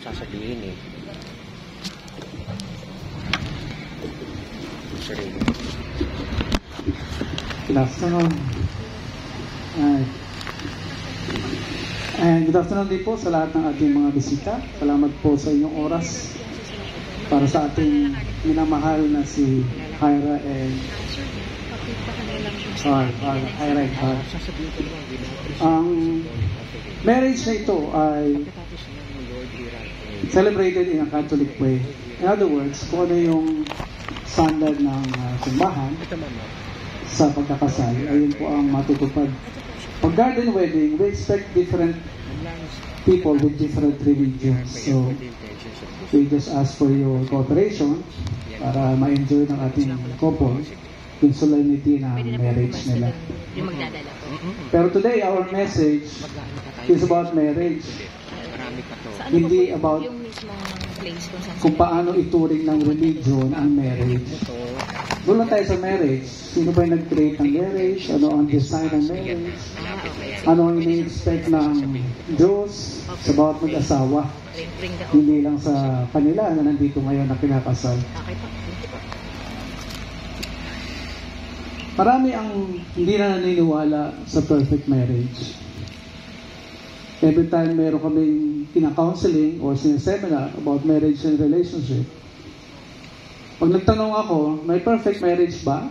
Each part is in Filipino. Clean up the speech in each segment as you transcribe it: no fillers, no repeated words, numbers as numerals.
sasabihin eh. Sorry. Good afternoon. And good afternoon din po sa lahat ng ating mga bisita. Salamat po sa inyong oras para sa ating minamahal na si Hyra and Hyra and Har. Ang marriage na ito ay celebrated in a Catholic way. In other words, kung ano yung standard ng simbahan sa pagkakasal, ayun po ang matutupad. Pag garden wedding, we expect different people with different religions. So, we just ask for your cooperation para ma-enjoy ng ating couple yung solemnity ng marriage nila. Pero today, our message is about marriage. Hindi about kung paano ituring ng religion ang marriage. Doon lang tayo sa marriage. Sino ba yung nag-create ng marriage? Ano ang design ng marriage? Ano ang ini-expect ng Diyos sa bawat mag-asawa? Hindi lang sa kanila na nandito ngayon na kinakasal. Marami ang hindi na naniniwala sa perfect marriage. Every time meron kaming kina-counseling or sineseminar about marriage and relationship, pag nagtanong ako, may perfect marriage ba?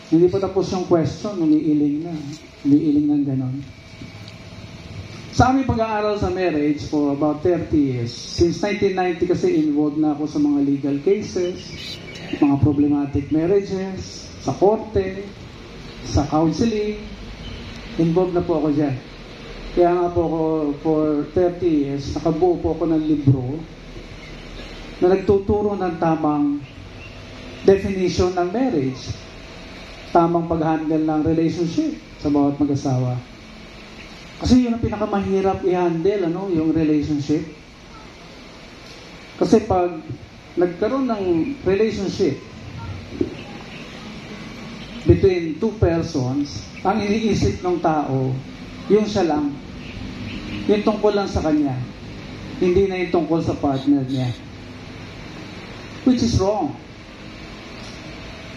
Hindi pa tapos yung question, umiiling ng ganon. Sa aming pag-aaral sa marriage for about 30 years, since 1990 kasi involved na ako sa mga legal cases, mga problematic marriages, sa korte, sa counseling, involved na po ako dyan. Kaya nga po ako for 30 years, nakabuo po ako ng libro na nagtuturo ng tamang definition ng marriage, tamang pag-handle ng relationship sa bawat mag-asawa. Kasi yun ang pinakamahirap i-handle, yung relationship. Kasi pag nagkaroon ng relationship between two persons, ang iniisip ng tao, yung siya lang, yung tungkol lang sa kanya, hindi na yung tungkol sa partner niya. Which is wrong.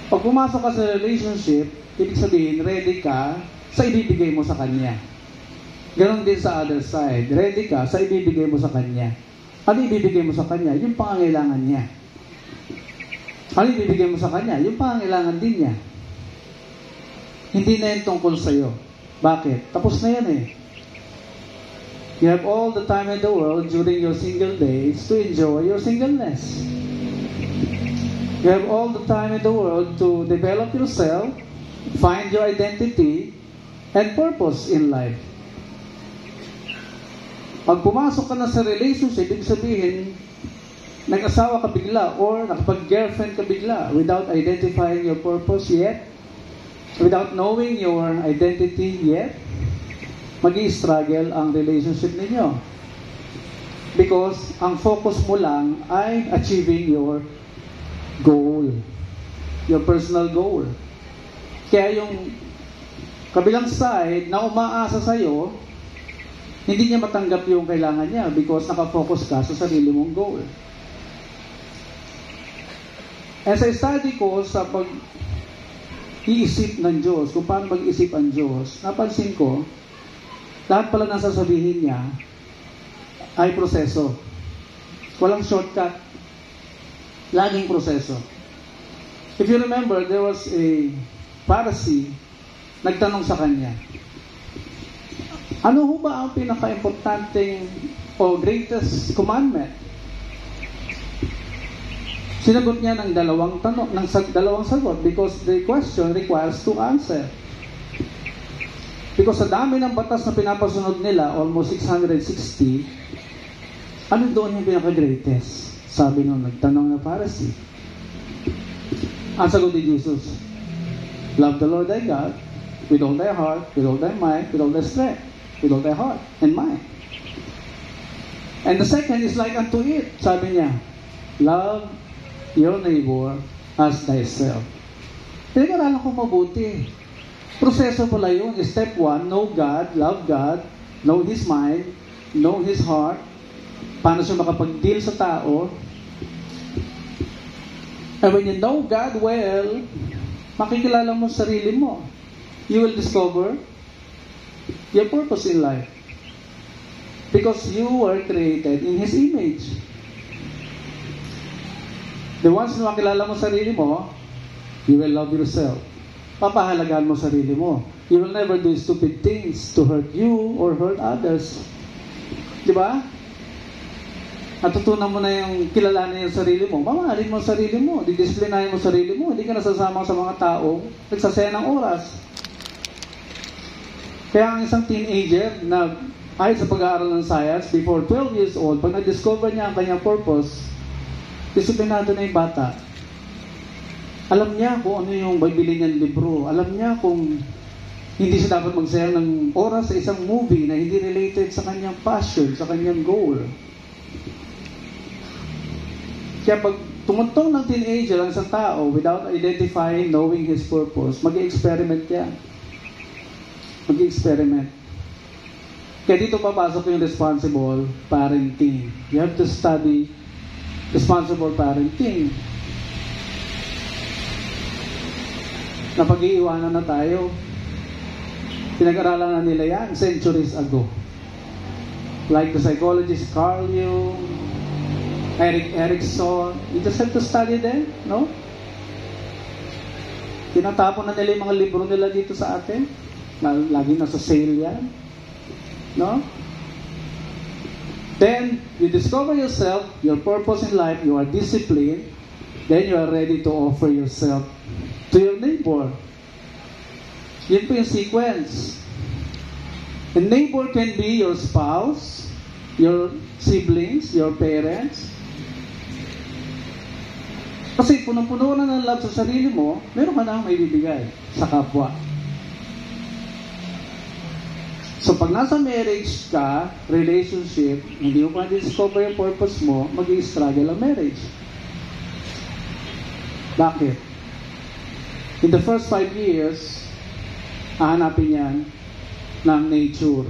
Pag pumasok ka sa relationship, ibig sabihin, ready ka sa ibibigay mo sa kanya. Ganon din sa other side. Ready ka sa ibibigay mo sa kanya. Ano ibibigay mo sa kanya? Yung pangangailangan niya. Ano ibibigay mo sa kanya? Yung pangangailangan din niya. Hindi na yung tungkol sa'yo. Bakit? Tapos na yan eh. You have all the time in the world during your single days to enjoy your singleness. You have all the time in the world to develop yourself, find your identity, and purpose in life. Pag pumasok ka na sa relationship, ibig sabihin, nag-asawa ka bigla or nakapag-girlfriend ka bigla without identifying your purpose yet, without knowing your identity yet, magi-struggle ang relationship ninyo. Because ang focus mo lang ay achieving your goal, your personal goal. Kaya yung kabilang side na umaasa sa'yo, hindi niya matanggap yung kailangan niya because nakafocus ka sa sarili mong goal. And sa study ko sa pag-iisip ng Diyos, kung paano mag-isip ang Diyos, napansin ko, lahat pala ng sasabihin niya ay proseso. Walang shortcut. Laging proseso. If you remember, there was a Pharisee nagtanong sa kanya, ano ho ba ang pinaka-importanting o greatest commandment? Sinagot niya ng dalawang sagot because the question requires two answers. Because sa dami ng batas na pinapasunod nila, almost 660, ano doon yung pinaka-greatest? Sabi nung nagtanong na Pharisee. Ang sagot ni Jesus, love the Lord thy God with all thy heart, with all thy mind, with all thy strength, with all thy heart and mind. And the second is like unto it. Sabi niya, love your neighbor as thyself. Pinag-aralan ko mabuti. Proseso pala yun. Step 1, know God, love God, know His mind, know His heart, Paano siya makapag-deal sa tao? And when you know God well, makikilala mo sarili mo. You will discover your purpose in life. Because you were created in His image. The once na makilala mo sarili mo, you will love yourself. Papahalagaan mo sarili mo. You will never do stupid things to hurt you or hurt others. Di ba? Natutunan mo na yung kilalanin yung sarili mo. Mamahalin mo sarili mo. Didisciplinahin mo sarili mo. Hindi ka nasasama sa mga taong nagsasaya ng oras. Kaya ang isang teenager na ayon sa pag-aaral ng science, before 12 years old, pag na-discover niya ang kanyang purpose, disiplinado na yung bata. Alam niya kung ano yung bibili niyang libro. Alam niya kung hindi siya dapat magsayang ng oras sa isang movie na hindi related sa kanyang passion, sa kanyang goal. Kaya pag tumutong ng teenager ang isang tao without identifying, knowing his purpose, mag-experiment yan. Mag-experiment. Kaya dito papasok yung responsible parenting. You have to study responsible parenting. Napag-iiwanan na tayo. Pinag-aralan na nila yan centuries ago. Like the psychologist Carl Jung, Erik Erikson, you just have to study them, no? Tinatapon na nila yung mga libro nila dito sa atin. Lagi nasa sale yan. No? Then, you discover yourself, your purpose in life, you are disciplined, then you are ready to offer yourself to your neighbor. Yun po yung sequence. A neighbor can be your spouse, your siblings, your parents. Kasi punong-puno na ng love sa sarili mo, meron ka na may bibigay sa kapwa. So pag nasa marriage ka, relationship, hindi mo pa discover yung purpose mo, mag-i-struggle ang marriage. Bakit? In the first 5 years, hahanapin yan ng nature.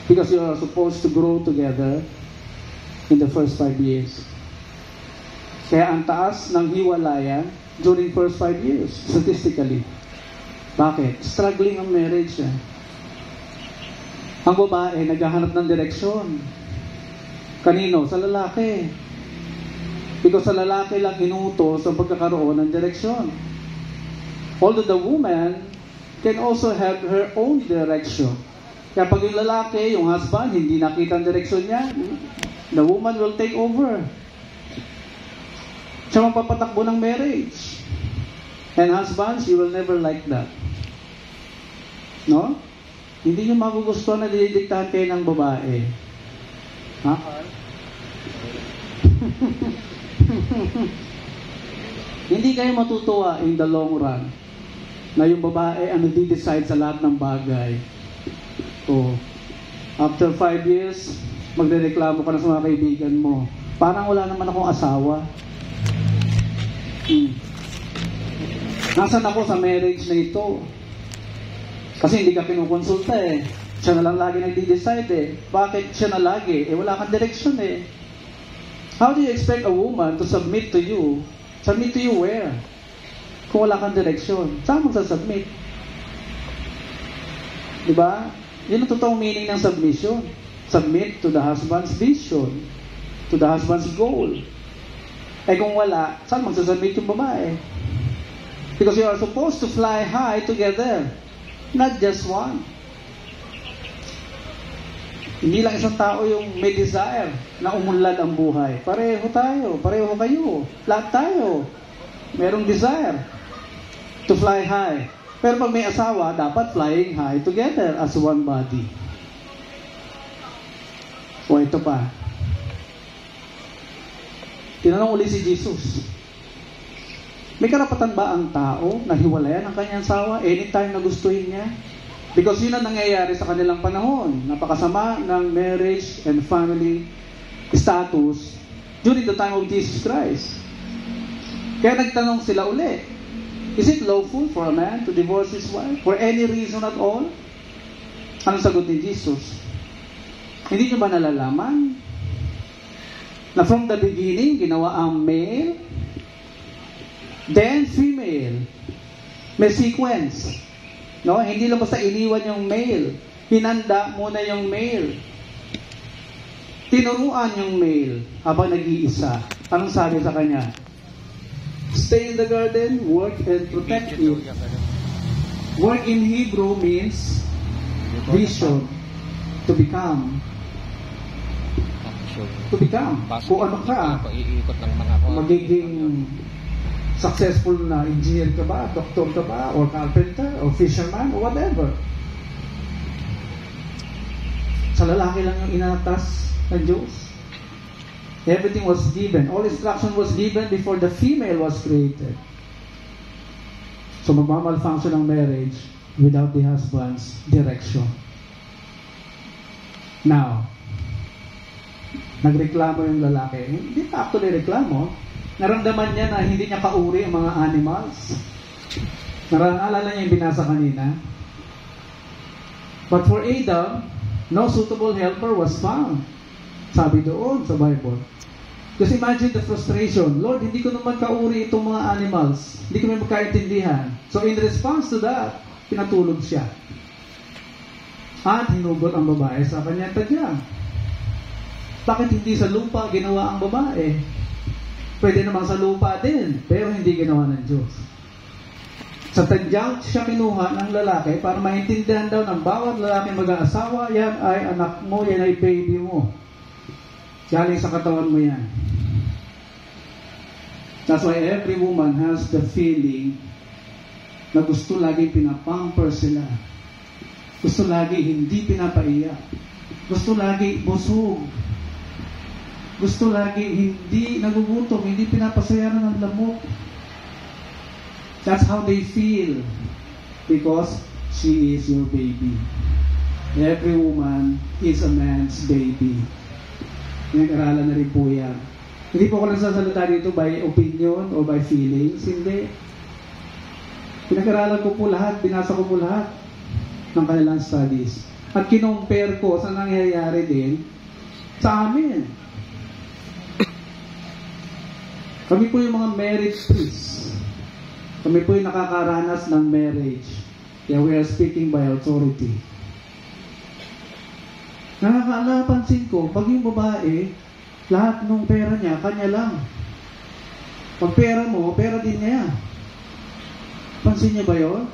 Because you are supposed to grow together in the first 5 years. Kaya ang taas ng hiwalayan during first 5 years, statistically. Bakit? Struggling ang marriage. Ang babae, naghahanap ng direksyon. Kanino? Sa lalaki. Because sa lalaki lang inuutos ang pagkakaroon ng direksyon. Although the woman can also have her own direction. Kaya pag yung lalaki, yung husband, hindi nakita ang direksyon niya, the woman will take over. Siya magpapatakbo ng marriage. And husbands, you will never like that. No? Hindi nyo magugustuhan na didiktahan kayo ng babae. Ha? Hindi kayo matutuwa in the long run na yung babae ang nagdi-decide sa lahat ng bagay. So, after 5 years, magrereklamo ka na sa mga kaibigan mo. Parang wala naman akong asawa. Nasaan ako sa marriage na ito? Kasi hindi ka kinukonsulta eh. Siya na lang lagi nagdi-decide eh. Bakit siya na lagi? Eh wala kang direksyon eh. How do you expect a woman to submit to you? Submit to you where? Kung wala kang direksyon. Saan magsasubmit? Diba? Yun ang totoong meaning ng submission. Submit to the husband's vision. To the husband's goal. Eh kung wala, saan magsasubmit yung babae? Because you are supposed to fly high together. Not just one. Hindi lang isang tao yung may desire na umunlad ang buhay. Pareho tayo, pareho kayo. Lahat tayo. Merong desire to fly high. Pero pag may asawa, dapat flying high together as one body. O ito pa. Tinanong uli si Jesus, may karapatan ba ang tao na hiwalayan ang kanyang asawa anytime na gustuhin niya? Because yun ang nangyayari sa kanilang panahon. Napakasama ng marriage and family status during the time of Jesus Christ. Kaya nagtanong sila uli, is it lawful for a man to divorce his wife for any reason at all? Anong sagot ni Jesus? Hindi niyo ba nalalaman Na from the beginning, ginawa ang male, then female. May sequence. No? Hindi lang basta iniwan yung male. Hinanda muna yung male. Tinuruan yung male habang nag-iisa. Anong sabi sa kanya? Stay in the garden, work and protect it. Work in Hebrew means vision, to become. To become. Kung ano ka, magiging successful na engineer ka ba, doctor ka ba, or carpenter, or fisherman, or whatever. Sa lalaki lang yung inatas ng Diyos. Everything was given. All instruction was given before the female was created. So magmamalfunction ang marriage without the husband's direction. Now, nagreklamo yung lalaki. Hindi pa actually reklamo. Naramdaman niya na hindi niya kauri ang mga animals. Naalala niya yung binasa kanina. But for Adam, no suitable helper was found. Sabi doon sa Bible. Just imagine the frustration. Lord, hindi ko naman kauri itong mga animals. Hindi ko naman magkaintindihan. So in response to that, pinatulog siya. At hinugot ang babae sa kanyang tadyang. Bakit hindi sa lupa ginawa ang babae? Pwede naman sa lupa din, pero hindi ginawa ng Diyos. Sa tadyang siya kinuha ng lalaki para maintindihan daw ng bawat lalaki mag-aasawa, yan ay anak mo, yan ay baby mo. Galing sa katawan mo yan. That's why every woman has the feeling na gusto lagi pinapamper sila. Gusto lagi hindi pinapaiyak. Gusto lagi busog. Gusto lagi hindi nagugutom, hindi pinapasayaran ng lamok. That's how they feel because she is your baby. Every woman is a man's baby. Pinag-aralan na rin po yan. Hindi po ako nagsasalita dito by opinion or by feelings. Hindi. Pinag-aralan ko po lahat, binasa ko po lahat ng kanilang studies. At kinompare ko sa nangyayari din sa amin. Kami po yung mga marriage priests. Kami po yung nakakaranas ng marriage. Kaya we are speaking by authority. Nakakalapansin ko, pag yung babae, lahat ng pera niya, kanya lang. Pag pera mo, pera din niya. Pansin niya ba yun?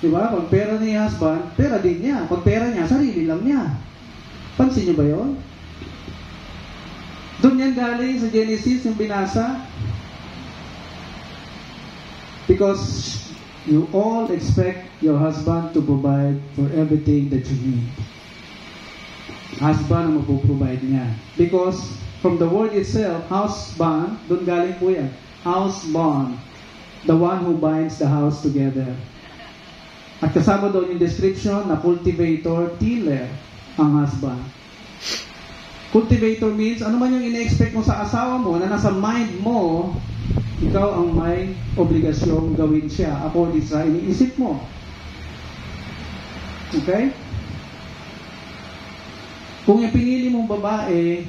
Diba? Pag pera ni husband, pera din niya. Pag pera niya, sarili lang niya. Pansin niya ba yun? Doon yan galing sa Genesis, yung binasa. Because you all expect your husband to provide for everything that you need. Husband ang magpo-provide niya. Because from the word itself, husband, doon galing po yan. Housebond. The one who binds the house together. At kasama doon yung description na cultivator, tiller ang husband. Cultivator means, ano man yung ina-expect mo sa asawa mo, na nasa mind mo, ikaw ang may obligasyong gawin siya according sa iniisip mo. Okay? Kung yung pinili mong babae,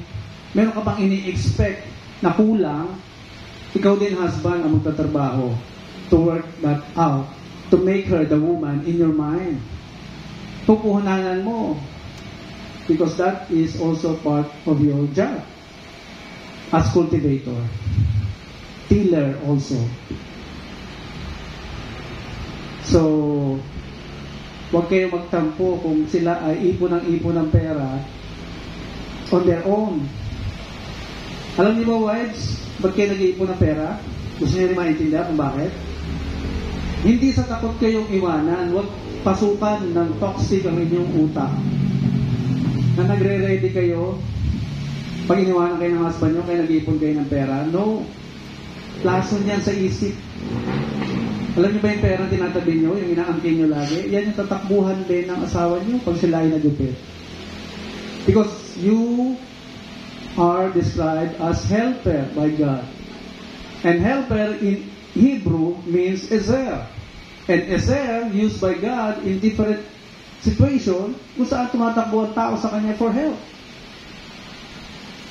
meron ka bang ini-expect na kulang, ikaw din husband ang magtatrabaho to work that out, to make her the woman in your mind. Pupuhunanan mo. Because that is also part of your job as cultivator. Tiller also. So, huwag kayo magtampo kung sila ay ipon ng pera on their own. Alam niyo ba, wives, ba't kayo nag-iipon ng pera? Gusto niyo rin maintindihan kung bakit? Hindi sa takot kayong iwanan, huwag pasukan ng toxic ang inyong utak. Na nagre-ready kayo, pag iniwanan kayo ng husband nyo, kaya nag-iipon kayo ng pera. No. Lason yan sa isip. Alam niyo ba yung pera tinatabi nyo, yung inaangkin nyo lagi? Yan yung tatakbuhan din ng asawa nyo pag sila ay nagupit. Because you are described as helper by God. And helper in Hebrew means ezer. And ezer used by God in different situation kung saan tumatakbo ang tao sa kanya for help.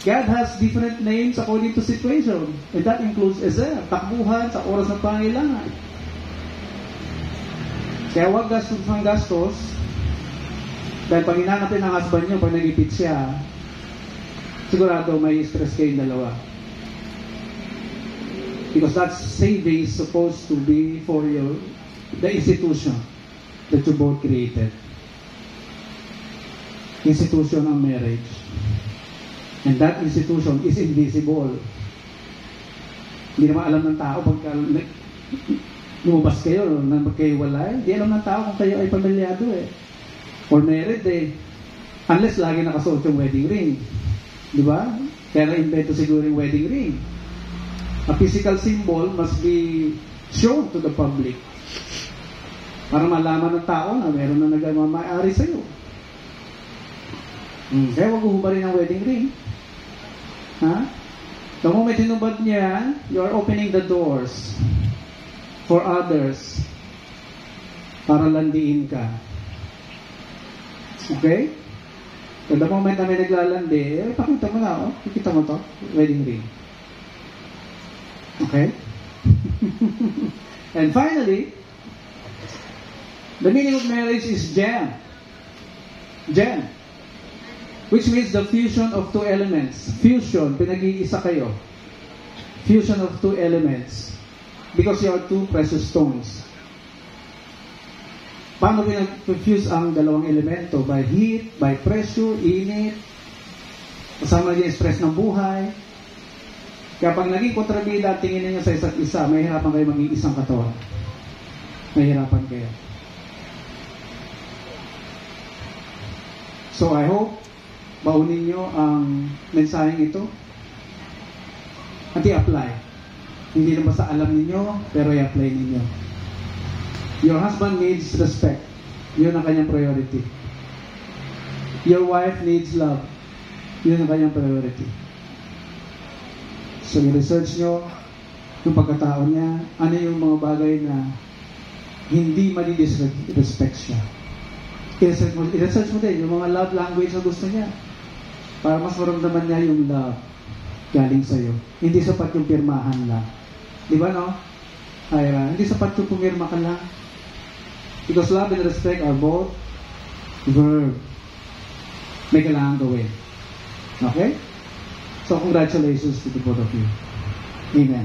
God has different names according to situation. And that includes Ezer, takbuhan sa oras ng pangailangan. Kaya huwag gastos ng gastos. Dahil pag hinanapin ng husband nyo, pag nagipit siya, sigurado may stress kayong dalawa. Because that saving is supposed to be for the institution that you both created. Institution ng marriage. And that institution is invisible. Hindi naman alam ng tao pagka lumabas kayo, na magkahiwalay. Hindi alam ng tao kung kayo ay pamilyado or married unless lagi nakasuot yung wedding ring. Di ba? Kaya na-invento siguro yung wedding ring. A physical symbol must be shown to the public para malaman ng tao na meron na nagmamay-ari sa'yo. Kaya huwag uhubarin ang wedding ring. The moment hinubad niya, you are opening the doors for others para landiin ka. Okay? So the moment na may naglalandi, pakita mo na, pakita mo to, wedding ring. Okay? And finally, the meaning of marriage is gem. Gem. Which means the fusion of two elements. Fusion, pinag-iisa kayo. Fusion of two elements. Because you are two precious stones. Paano pinag-fuse ang dalawang elemento? By heat, by pressure, init, kasama yung stress ng buhay. Kaya pag naging kontrabida, tingin ninyo sa isa't isa, mahirapan kayo maging isang katawan. Mahirapan kayo. So I hope baunin nyo ang mensaheng ito at i-apply. Hindi naman sa alam ninyo, pero i-apply ninyo. Your husband needs respect. Yun ang kanyang priority. Your wife needs love. Yun ang kanyang priority. So i-research nyo yung pagkatao niya, ano yung mga bagay na hindi mali-disrespect siya. I-research mo din yung mga love language na gusto niya. Para mas maramdaman niya yung love galing sa'yo. Hindi sapat yung pirmahan lang. Di ba, no? Ira, hindi sapat yung pumirma ka lang. Because love and respect are both verb. May kailangan gawin. Okay? So, congratulations to the both of you. Amen.